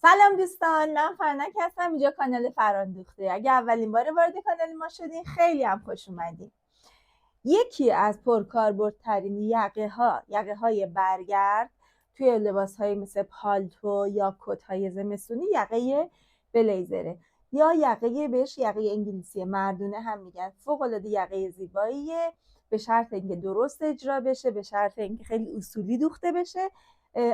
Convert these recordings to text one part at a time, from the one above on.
سلام دوستان، من فرنک هستم. اینجا کانال فراندوخته. اگه اولین بار وارد کانال ما شدین خیلی هم خوش اومدین. یکی از پرکاربردترین یقه های برگرد توی لباس های مثل پالتو یا کت های زمستونی یقه بلیزره یا یقه بهش یقه انگلیسی مردونه هم میگن. فوق العاده یقه زیباییه، به شرط اینکه درست اجرا بشه، به شرط اینکه خیلی اصولی دوخته بشه.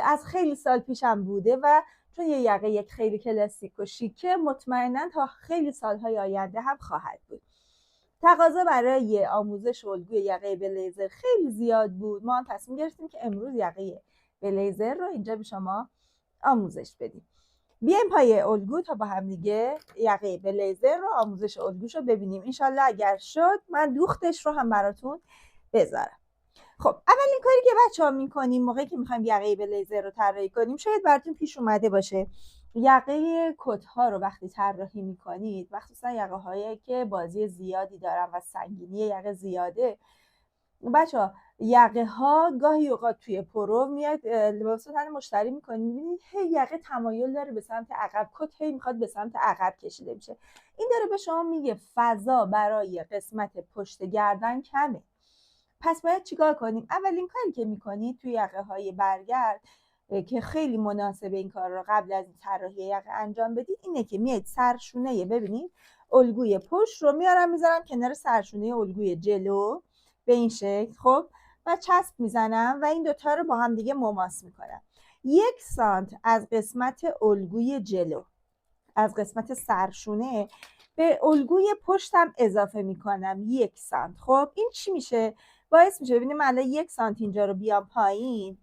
از خیلی سال پیشم بوده و چون یه یقه خیلی کلاسیک و شیکه، مطمئنا تا خیلی سالهای آینده هم خواهد بود. تقاضا برای آموزش الگوی یقه بلیزر خیلی زیاد بود. ما هم تصمیم گرفتیم که امروز یقه بلیزر رو اینجا به شما آموزش بدیم. بیایم پای الگو تا با هم دیگه یقه بلیزر رو آموزش الگوش رو ببینیم. انشالله اگر شد من دوختش رو هم براتون بذارم. خب اولین کاری که بچه‌ها می‌کنیم موقعی که می‌خوایم یقه بلیزر رو طراحی کنیم، شاید براتون پیش اومده باشه یقه کت‌ها رو وقتی طراحی می‌کنید، مخصوصا یقه‌هایی که بازی زیادی دارن و سنگینی یقه زیاده، بچه‌ها یقه‌ها گاهی اوقات توی پرو میاد لباس تن مشتری می‌کنید، می‌بینید هی یقه تمایل داره به سمت عقب، کت هی می‌خواد به سمت عقب کشیده بشه. این داره به شما میگه فضا برای قسمت پشت گردن کمه. پس باید چیکار کنیم؟ اولین کاری که میکنید توی یقه های برگرد که خیلی مناسبه این کار رو قبل از این طراحی یقه انجام بدید اینه که میاد سرشونه، ببینید الگوی پشت رو میذارم کنار سرشونه الگوی جلو به این شکل. خب و چسب میزنم و این دوتا رو با هم دیگه مماس میکنم. 1 سانت از قسمت الگوی جلو، از قسمت سرشونه به الگوی پشتم اضافه میکنم 1 سانت. خب این چی میشه؟ باعث میشه ببینیم الان 1 سانت اینجا رو بیام پایین.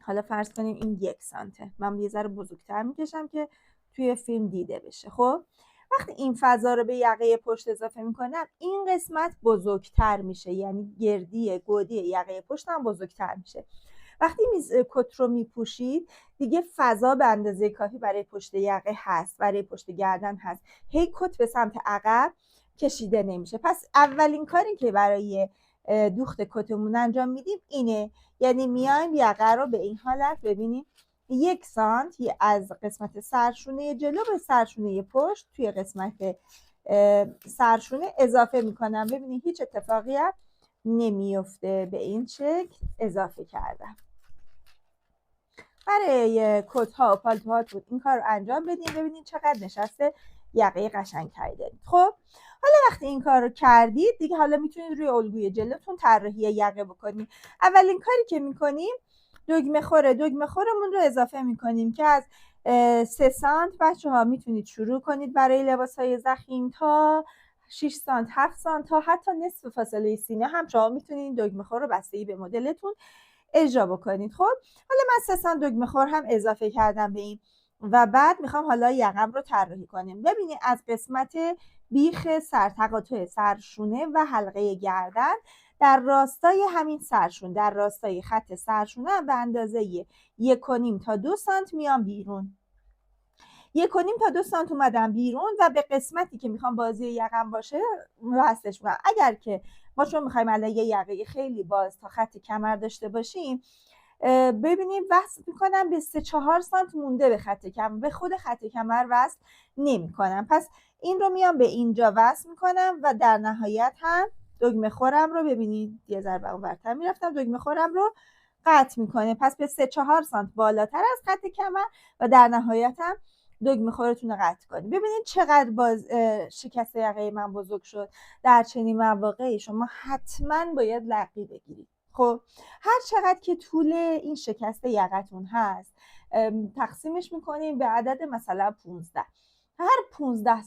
حالا فرض کنیم این 1 سانته، من یه ذره بزرگتر میکشم که توی فیلم دیده بشه. خب وقتی این فضا رو به یقه پشت اضافه میکنم این قسمت بزرگتر میشه، یعنی گردی گودی یقه پشتم بزرگتر میشه. وقتی کت رو میپوشید دیگه فضا به اندازه کافی برای پشت یقه هست، برای پشت گردن هست، هی کت به سمت عقب کشیده نمیشه. پس اولین کاری که برای دوخت کتمون انجام میدیم اینه، یعنی میایم یقه رو به این حالت ببینیم 1 سانت از قسمت سرشونه جلو به سرشونه پشت توی قسمت سرشونه اضافه میکنم. ببینید هیچ اتفاقی هم نمیفته، به این شکل اضافه کردم. برای کت ها و پالتوهاتون این کار رو انجام بدین، ببینید چقدر نشسته یقه قشنگتری دارید. خب حالا وقتی این کار رو کردید دیگه حالا میتونید روی الگوی جلوتون طراحی یقه بکنید. اولین کاری که میکنیم دگمه خورمون رو اضافه میکنیم که از 3 سانت بچه‌ها میتونید شروع کنید برای لباس های ضخیم تا 6 سانت 7 سانت تا حتی نصف فاصله سینه هم شما میتونید دگمه خور رو بستگی به مدلتون اجرا بکنید. خب حالا من 3 سانت دگمه خور هم اضافه کردم به این و بعد میخوام حالا یقم رو طراحی کنیم. ببینید از قسمت بیخ تقاطع سرشونه و حلقه گردن در راستای همین سرشون، در راستای خط سرشونه به اندازه 1.5 تا 2 سانت میام بیرون. 1.5 تا 2 سانت اومدم بیرون و به قسمتی که میخوام بازی یقم باشه وصلش میکنم. اگر که ما چون میخوایم الان یه یقه خیلی باز تا خط کمر داشته باشیم، ببینیم وصل میکنم به 3-4 سانت مونده به خط کمر، به خود خط کمر وصل نمی کنم. پس این رو میام به اینجا وصل میکنم و در نهایت هم دگمه خورم رو ببینید یه ذره اونورتر میرفتم، دگمه خورم رو قطع میکنه. پس به 3-4 سانت بالاتر از خط کمر و در نهایت هم دگمه خورتون رو قطع کنید. ببینید چقدر باز شکست یقه من بزرگ شد. در چنین مواقعی شما حتما باید لقی بگیرید. خب هر چقدر که طول این شکست یقتون هست تقسیمش میکنیم به عدد مثلا 15. هر 15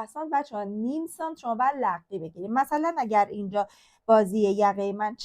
سانت بچه‌ها نیم سانت شما باید لقی بگیرید. مثلا اگر اینجا بازی یقه من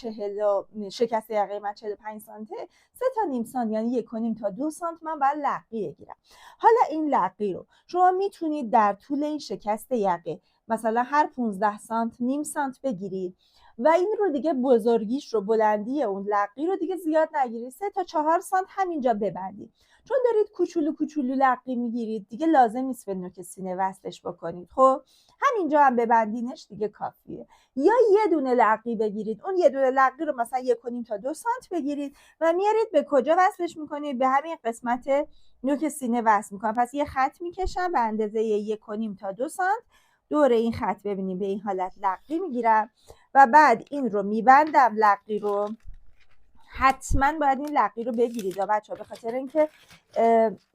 شکست یقه من 45 سانته، 3 تا نیم سانت یعنی 1.5 تا 2 سانت من باید لقی بگیرم. حالا این لقی رو شما میتونید در طول این شکست یقه مثلا هر 15 سانت نیم سانت بگیرید و این رو دیگه بزرگیش رو، بلندی اون لقی رو دیگه زیاد نگیرید، 3 تا 4 سانت همینجا ببندید. چون دارید کوچولو کوچولو لقی میگیرید دیگه لازم نیست به نوک سینه وصلش بکنید. خب همینجا هم ببندینش دیگه کافیه. یا یه دونه لقی بگیرید، اون یه دونه لقی رو مثلا 1.5 تا 2 سانت بگیرید و میارید به کجا وصلش میکنید؟ به همین قسمت نوک سینه وصل میکنم. پس یه خط میکشم به اندازه 1.5 تا 2 سانت دور این خط، ببینید به این حالت لقی میگیرم و بعد این رو میبندم. لقی رو حتما باید این لقی رو بگیرید بچه‌ها، به خاطر اینکه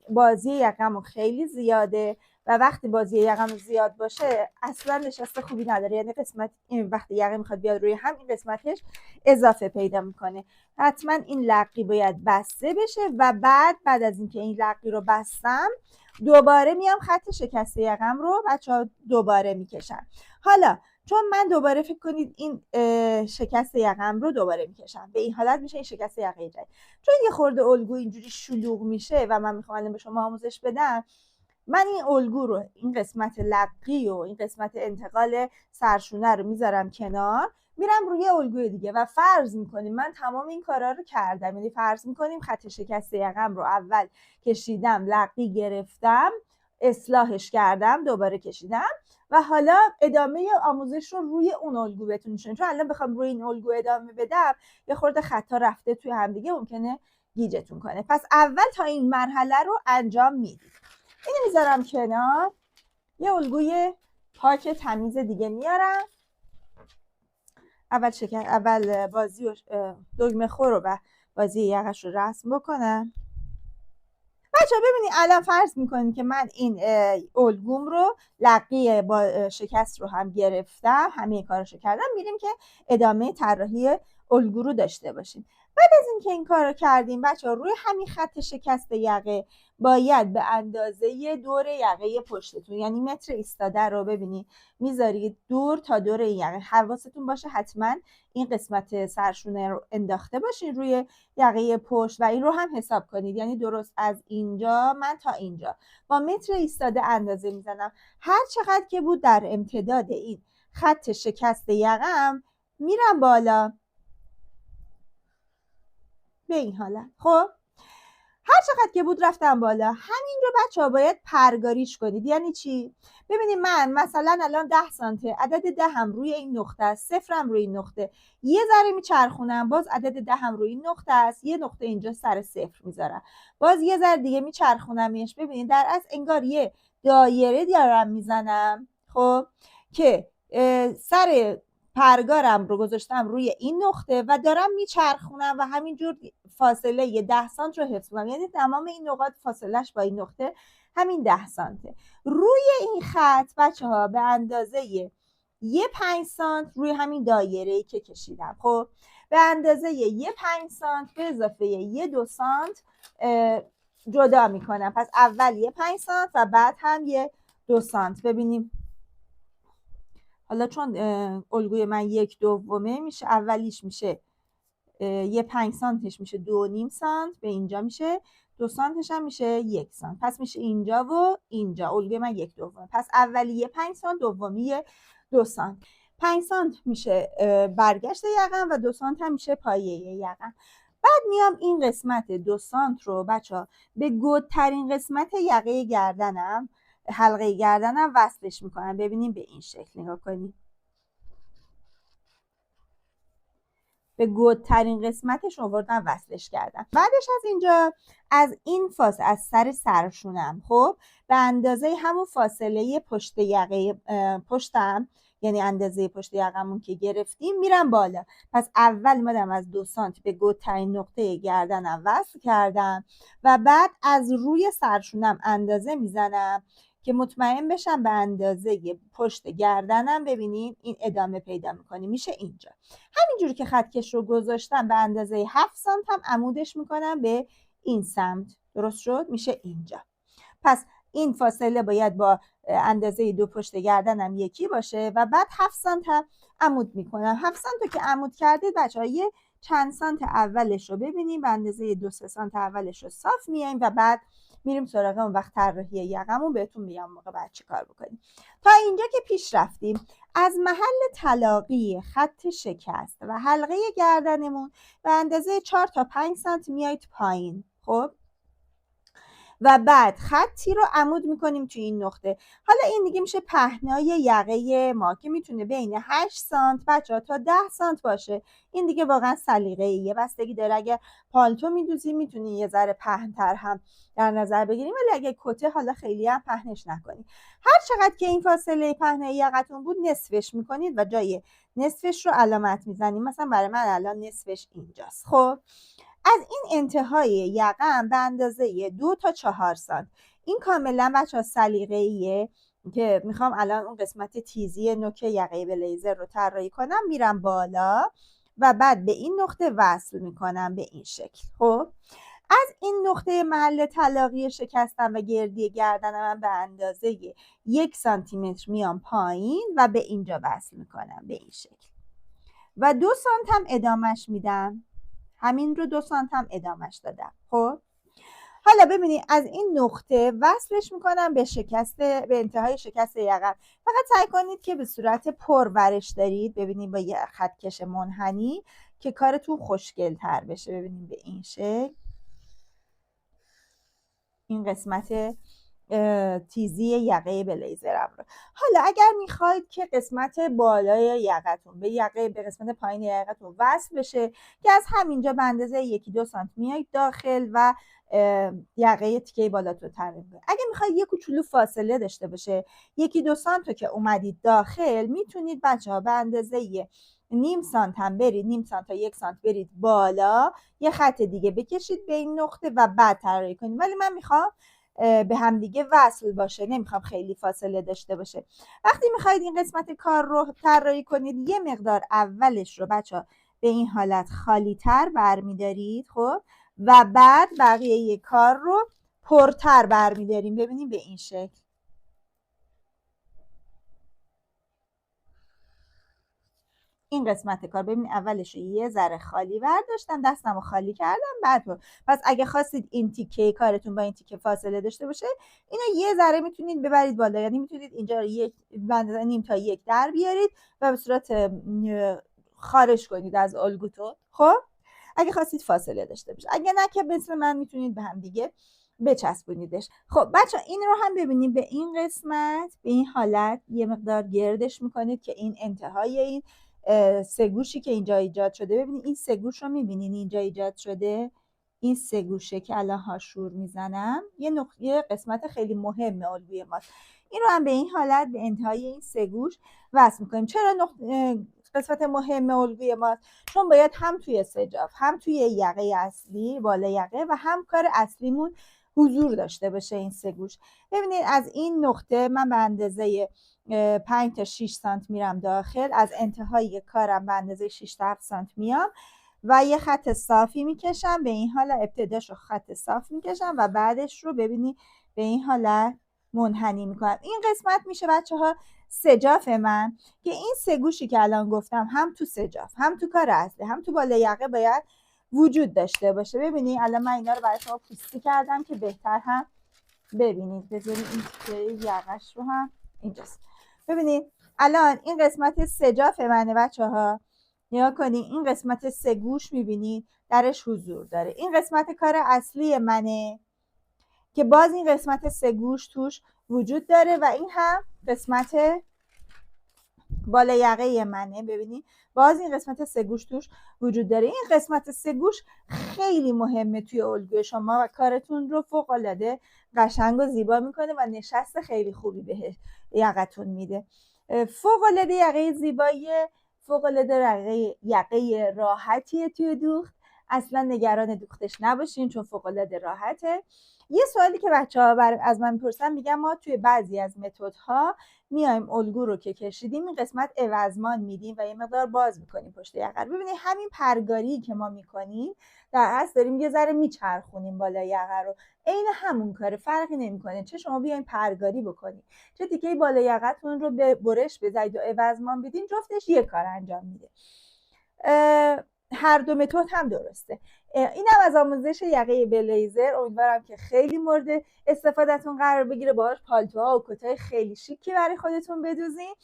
بازی یقم خیلی زیاده و وقتی بازی یقم زیاد باشه اصلا نشسته خوبی نداره، یعنی قسمت این وقتی یقه میخواد بیاد روی هم این قسمتش اضافه پیدا میکنه. حتما این لقی باید بسته بشه و بعد از اینکه این لقی رو بستم دوباره میام خط شکسته یقم رو بچه‌ها دوباره میکشم. حالا چون من دوباره فکر کنید این شکست یقم رو دوباره میکشم، به این حالت میشه این شکست یقه جدید. چون یه خورده الگو اینجوری شلوغ میشه و من میخوام الان به شما آموزش بدم، من این الگو رو، این قسمت لقی و این قسمت انتقال سرشونه رو میذارم کنار، میرم روی الگوی دیگه و فرض میکنیم من تمام این کارا رو کردم. یعنی فرض میکنیم خط شکست یقم رو اول کشیدم، لقی گرفتم، اصلاحش کردم، دوباره کشیدم و حالا ادامه آموزش رو روی اون الگو بهتون نشون. چون الان بخوام روی این الگو ادامه بدم یه خورده خطا رفته توی هم دیگه، ممکنه گیجتون کنه. پس اول تا این مرحله رو انجام میدید. اینو میذارم کنار، یه الگوی پاک تمیز دیگه میارم. اول بازی و دگمه خور رو و بازی یقش رو رسم بکنم. بچه ها ببینید الان فرض میکنیم که من این الگوم رو لقی با شکست رو هم گرفتم، همه کاراشو کردم، میریم که ادامه طراحی الگو رو داشته باشیم. بعد از اینکه این کار رو کردیم بچه ها روی همین خط شکست یقه باید به اندازه دور یقه پشتتون، یعنی متر ایستاده رو ببینید میذارید دور تا دور این یقه. حواستون باشه حتما این قسمت سرشونه رو انداخته باشین روی یقه پشت و این رو هم حساب کنید، یعنی درست از اینجا من تا اینجا با متر ایستاده اندازه میزنم. هر چقدر که بود در امتداد این خط شکست یقم میرم بالا به این حالت. خب هر چقدر که بود رفتم بالا. همین رو بچه ها باید پرگاریش کنید. یعنی چی؟ ببینید من مثلا الان 10 سانته، عدد 10 هم روی این نقطه است، صفر هم روی این نقطه، یه ذره میچرخونم باز عدد 10 هم روی این نقطه است، یه نقطه اینجا سر صفر میذارم، باز یه ذره دیگه میچرخونمش. ببینید در اصل انگار یه دایره دارم میزنم، خب که سر پرگارم رو گذاشتم روی این نقطه و دارم میچرخونم و همینجور فاصله 10 سانت رو حفظ کنم، یعنی تمام این نقاط فاصلش با این نقطه همین 10 سانته. روی این خط بچه ها به اندازه 5 سانت روی همین دایره‌ای که کشیدم، خب به اندازه 5 سانت به اضافه 2 سانت جدا میکنم. پس اول 5 سانت و بعد هم 2 سانت. ببینیم حالا چون الگوی من 1/2 میشه، اولیش میشه 5 سانتش میشه 2.5 سانت، به اینجا میشه 2 سانتش هم میشه 1 سانت، پس میشه اینجا و اینجا. الگوی من 1/2. پس اولی 5 سانت، دومی 2 سانت. 5 سانت میشه برگشت یقم و 2 سانت هم میشه پایه یقم. بعد میام این قسمت 2 سانت رو بچه به گودترین قسمت یقه گردنم، حلقه گردنم وصلش میکنم. ببینیم به این شکل نگاه کنیم، به گودترین قسمتش آوردم وصلش کردم. بعدش از اینجا از این فاصله از سر سرشونم خب به اندازه همون فاصله پشت یقه پشتم، یعنی اندازه پشت یقمون که گرفتیم میرم بالا. پس اول اومدم از 2 سانت به گودترین نقطه گردنم وصل کردم و بعد از روی سرشونم اندازه میزنم که مطمئن بشم به اندازه پشت گردنم. ببینید این ادامه پیدا میکنه، میشه اینجا. همینجوری که خطکش رو گذاشتم به اندازه 7 سانت هم عمودش میکنم به این سمت. درست شد؟ میشه اینجا. پس این فاصله باید با اندازه 2 پشت گردنم یکی باشه و بعد 7 سانت هم عمود میکنم. 7 سانت رو که عمود کردید بچه‌ها یه چند سانت اولش رو ببینیم، به اندازه 2-3 سانت اولش رو صاف میایم و بعد میریم سراغ اون وقت طراحی یقمون. بهتون میگم موقع بعد چی کار بکنیم. تا اینجا که پیش رفتیم، از محل تلاقی خط شکست و حلقه گردنمون به اندازه 4 تا 5 سانت میایید پایین. خب و بعد خطی رو عمود میکنیم توی این نقطه. حالا این دیگه میشه پهنای یقه ما که میتونه بین 8 سانت بچه‌ها تا 10 سانت باشه. این دیگه واقعا سلیقه‌ایه، بستگی داره. اگه پالتو میدوزی میتونی یه ذره پهن‌تر هم در نظر بگیریم، ولی اگه کته حالا خیلی هم پهنش نکنید. هر چقدر که این فاصله پهنای یقتون بود نصفش میکنید و جای نصفش رو علامت میزنیم. مثلا برای من الان نصفش اینجاست. خب از این انتهای یقم به اندازه 2 تا 4 سانت. این کاملا بچه‌ها سلیقه‌ایه که میخوام الان اون قسمت تیزی نوک یقه بلیزر رو طراحی کنم. میرم بالا و بعد به این نقطه وصل میکنم به این شکل. خب از این نقطه محل تلاقی شکستن و گردی گردن من به اندازه 1 سانتی متر میام پایین و به اینجا وصل میکنم به این شکل و 2 سانت هم ادامش میدم. همین رو 2 سانت هم ادامش دادم. خب حالا ببینید از این نقطه وصلش میکنم به انتهای شکست یقم. فقط سعی کنید که به صورت پر ورش دارید. ببینید با یه خطکش منحنی که کارتون خوشگل تر بشه. ببینید به این شکل این قسمت تیزی یقه بلیزرم رو. حالا اگر میخواید که قسمت بالای یقتون به قسمت پایین یقتون وصل بشه که از همینجا به اندازه 1-2 سانت میایید داخل و یقه تیکه بالاتون ترمیم کنید. اگه میخواید یه کوچولو فاصله داشته باشه 1-2 سانت رو که اومدید داخل، میتونید بچه‌ها به اندازه 0.5 سانت هم برید، 0.5 سانت تا 1 سانت برید بالا، یه خط دیگه بکشید به این نقطه و بعد طراحی کنید. ولی من میخوام به هم دیگه وصل باشه، نمیخوام خیلی فاصله داشته باشه. وقتی میخواید این قسمت کار رو طراحی کنید یه مقدار اولش رو بچه‌ها به این حالت خالی تر برمیدارید. خب و بعد بقیه کار رو پرتر برمیداریم. ببینید به این شکل. این قسمت کار ببینید اولش یه ذره خالی برداشتم، دستم رو خالی کردم بعد پس اگه خواستید این تیکه کارتون با این تیکه فاصله داشته باشه اینو یه ذره میتونید ببرید بالا. یعنی میتونید اینجا رو 0.5 تا 1 در بیارید و به صورت خارج کنید از الگوتون. خب اگه خواستید فاصله داشته باشه، اگه نه که مثل من میتونید به هم دیگه بچسبونیدش. خب بچه این رو هم ببینید به این قسمت به این حالت یه مقدار گردش میکنید که این انتهای این سه گوشی که اینجا ایجاد شده، ببینید این سه گوش رو میبینید اینجا ایجاد شده. این سه گوشه که الان هاشور میزنم یه قسمت خیلی مهم الگوی ماست. این رو هم به این حالت به انتهای این سه گوش وصل میکنیم. چرا قسمت مهم الگوی ماست؟ چون باید هم توی سجاف هم توی یقه اصلی بالا یقه و هم کار اصلیمون حضور داشته باشه این سه گوش. ببینید از این نقطه من به اندازه 5 تا 6 سانت میرم داخل، از انتهای کارم به اندازه 6 تا 7 سانت میام و یه خط صافی میکشم. به این حالت ابتداش رو خط صاف میکشم و بعدش رو ببینید به این حالت منحنی میکنم. این قسمت میشه بچه‌ها سجاف من که این سه گوشی که الان گفتم هم تو سجاف هم تو کار اصلی هم تو بالا یقه باید وجود داشته باشه. ببینید الان من اینا رو برای شما پوستی کردم که بهتر هم ببینید. بذارید این تیکه یقش رو هم اینجاست. ببینید الان این قسمت سجاف منه بچه‌ها. نگاه کنید این قسمت سه گوش میبینید درش حضور داره. این قسمت کار اصلی منه که باز این قسمت سه گوش توش وجود داره و این هم قسمت بالا یقه منه. ببینید باز این قسمت سه گوش توش وجود داره. این قسمت سه گوش خیلی مهمه توی الگوی شما و کارتون رو فوق العاده قشنگ و زیبا میکنه و نشست خیلی خوبی به یقتون میده. فوق العاده یقه زیبایی، فوق العاده یقه راحتیه توی دوخت. اصلا نگران دوختش نباشین چون فوق العاده راحته. یه سوالی که بچه‌ها از من میپرسن، میگم ما توی بعضی از متدها میایم الگو رو که کشیدیم این قسمت عوضمان میدیم و یه مقدار باز میکنیم پشت یقه. ببینید همین پرگاری که ما میکنیم در اصل داریم یه ذره میچرخونیم بالا یقه رو. عین همون کاره، فرقی نمیکنه چه شما بیاین پرگاری بکنید چه تیکه بالا یقتون رو به برش بزنید و عوضمان بدین، جفتش یه کار انجام میده. هر دو متد هم درسته. اینم از آموزش یقه بلیزر. امیدوارم که خیلی مورد استفادهتون قرار بگیره، باهاش پالتوها و کتای خیلی شیکی برای خودتون بدوزین.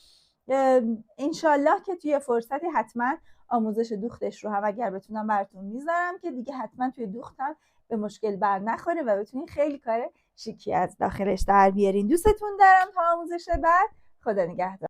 انشالله که توی فرصتی حتما آموزش دوختش رو هم اگر بتونم براتون میذارم که دیگه حتما توی دوختم به مشکل بر نخوره و بتونین خیلی کار شیکی از داخلش در بیارین. دوستتون دارم. تا آموزش بعد، خدا نگهدار.